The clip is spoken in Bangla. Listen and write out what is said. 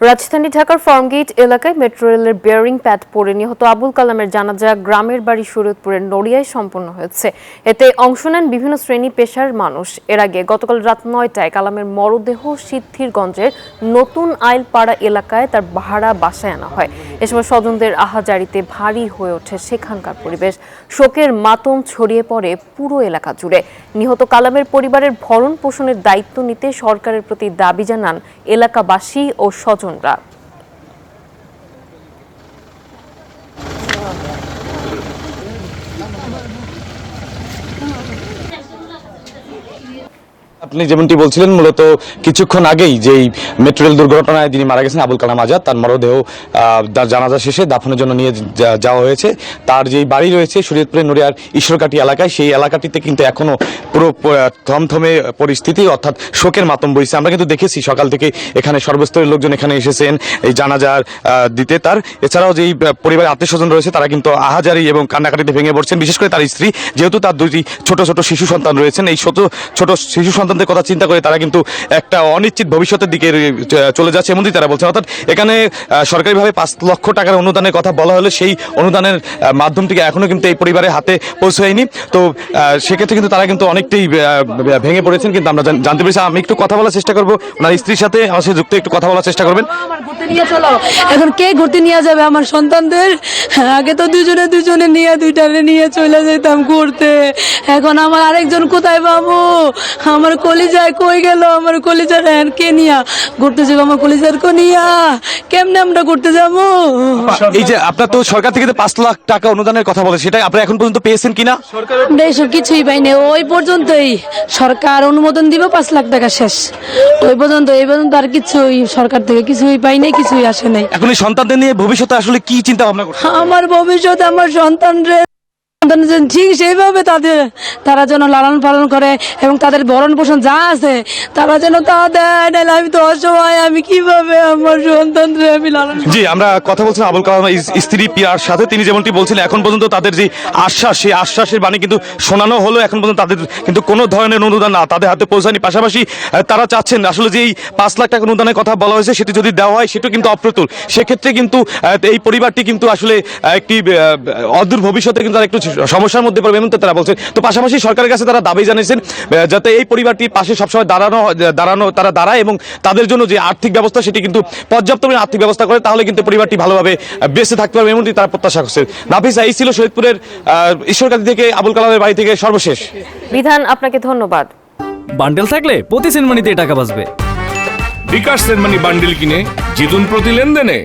রাজধানী ঢাকার ফার্মগেট এলাকায় মেট্রো রেলের বেয়ারিং প্যাড পড়ে নিহত আবুল কালামের জানাজা গ্রামের বাড়ি শরীয়তপুরের নড়িয়ায় সম্পন্ন হয়েছে। এতে অংশ নেন বিভিন্ন শ্রেণী পেশার মানুষ। এর আগে গতকাল রাত ৯টায় কালামের মরদেহ সিদ্ধিরগঞ্জের নতুন আইলপাড়া এলাকায় তার ভাড়া বাসায় আনা হয়। এ সময় স্বজনদের আহাজারিতে ভারী হয়ে ওঠে সেখানকার পরিবেশ। শোকের মাতম ছড়িয়ে পড়ে পুরো এলাকা জুড়ে। নিহত কালামের পরিবারের ভরণ পোষণের দায়িত্ব নিতে সরকারের প্রতি দাবি জানান এলাকাবাসী ও স্বজনরা। আপনি যেমনটি বলছিলেন, মূলত কিছুক্ষণ আগেই যেই মেট্রো রেল দুর্ঘটনায় যিনি মারা গেছেন আবুল কালাম আজাদ, তার মরদেহ জানাজা শেষে দাফনের জন্য নিয়ে যাওয়া হয়েছে। তার যেই বাড়ি রয়েছে শরীয়তপুরের নড়িয়ার ঈশ্বরকাটি এলাকায়, সেই এলাকাটিতে কিন্তু এখনো পুরো থমথমে পরিস্থিতি, অর্থাৎ শোকের মাতম বইছে। আমরা কিন্তু দেখেছি সকাল থেকে এখানে সর্বস্তরের লোকজন এখানে এসেছেন এই জানাজার দিতে। তার এছাড়াও যেই পরিবারের আত্মীয় স্বজন রয়েছে তারা কিন্তু আহাজারি এবং কান্নাকাটিতে ভেঙে পড়ছেন। বিশেষ করে তার স্ত্রী, যেহেতু তার দুটি ছোট ছোট শিশু সন্তান রয়েছেন, এই ছোট শিশু সন্তানদের কথা চিন্তা করে তারা কিন্তু একটা অনিশ্চিত ভবিষ্যতের দিকে চলে যাচ্ছে এমনই তারা বলছেন। অর্থাৎ এখানে সরকারিভাবে ৫ লক্ষ টাকার অনুদানের কথা বলা হলে সেই অনুদানের মাধ্যমটিকে এখনো কিন্তু এই পরিবারের হাতে পৌঁছায়নি। তো সেক্ষেত্রে কিন্তু তারা কিন্তু অনেকটাই ভেঙে পড়েছেন। কিন্তু আমরা জানতে পেরেছি, আমি একটু কথা বলার চেষ্টা করবো ওনার স্ত্রীর সাথে, আমার সাথে যুক্ত একটু কথা বলার চেষ্টা করবেন। এখন কে ঘুরতে নিয়ে যাবে আমার সন্তানদের? আগে তো দুজনে নিয়ে দুইটারে নিয়ে চলে যেতাম ঘুরতে, এখন আমার আরেকজন কোথায় পাবো? আমার কলিজায় কই গেল? আমার কলিজার কে নিয়া ঘুরতে যাবো? আমার কলিজার কো নিয়া কেমনে আমরা ঘুরতে যাবো? এই যে আপনার তো সরকার থেকে ৫ লাখ টাকা অনুদানের কথা বলে, সেটা আপনি এখন পর্যন্ত পেয়েছেন কিনা? আমরা এসব কিছুই পাইনি। ওই পর্যন্তই সরকার অনুমোদন দিব, ৫ লাখ টাকা শেষ। ওই পর্যন্ত, এই পর্যন্ত আর কিছুই সরকার থেকে কিছুই পাই নাই, কিছুই আসে নাই। এখন এই সন্তানদের নিয়ে ভবিষ্যতে আসলে কি চিন্তা ভাবনা করছেন? আমার ভবিষ্যৎ, আমার সন্তানরা ঠিক সেইভাবে তারা যেন লালন পালন করে এবং তাদের ভরণ পোষণ যা আছে তারা যেন তা দেয়। নাহলে আমি তো অসহায়, আমি কিভাবে আমার সন্তানদের আমি লালন। জি, আমরা কথা বলছিলাম আবুল কালামের স্ত্রী পিয়ার সাথে। তিনি যেমনটি বলছিলেন, এখন পর্যন্ত তাদের যে আশ্বাস, সেই আশ্বাসের বাণী কিন্তু শোনানো হলো, এখন পর্যন্ত তাদের কিন্তু কোনো ধরনের অনুদান না তাদের হাতে পৌঁছায়নি। পাশাপাশি তারা চাচ্ছেন আসলে যে এই ৫ লাখ টাকা অনুদানের কথা বলা হয়েছে সেটি যদি দেওয়া হয় সেটা কিন্তু অপ্রতুল। সেক্ষেত্রে কিন্তু এই পরিবারটি কিন্তু আসলে একটি অদূর ভবিষ্যতে কিন্তু একটু সমস্যার মধ্যে পড়বে এমন তারা বলছে। তো পাশাপাশি সরকারের কাছে তারা দাবি জানিয়েছেন যাতে এই পরিবারটির পাশে সবসময় তারা দাঁড়ায় এবং তাদের জন্য যে আর্থিক ব্যবস্থা সেটি কিন্তু পর্যাপ্ত আর্থিক ব্যবস্থা করে, তাহলে কিন্তু পরিবারটি ভালোভাবে বেঁচে থাকতে পারবে এমনটি তারা প্রত্যাশা করছে। নাফিসা, এই ছিল শরীয়তপুরের ঈশ্বরকাটি থেকে আবুল কালামের বাড়ি থেকে সর্বশেষ। বিধান, আপনাকে ধন্যবাদ। বান্ডেল থাকলে প্রতি সেনমানিতে টাকা বাঁচবে। বিকাশ সেনমানি বান্ডেল কিনে জিতুন প্রতি লেনদেনে।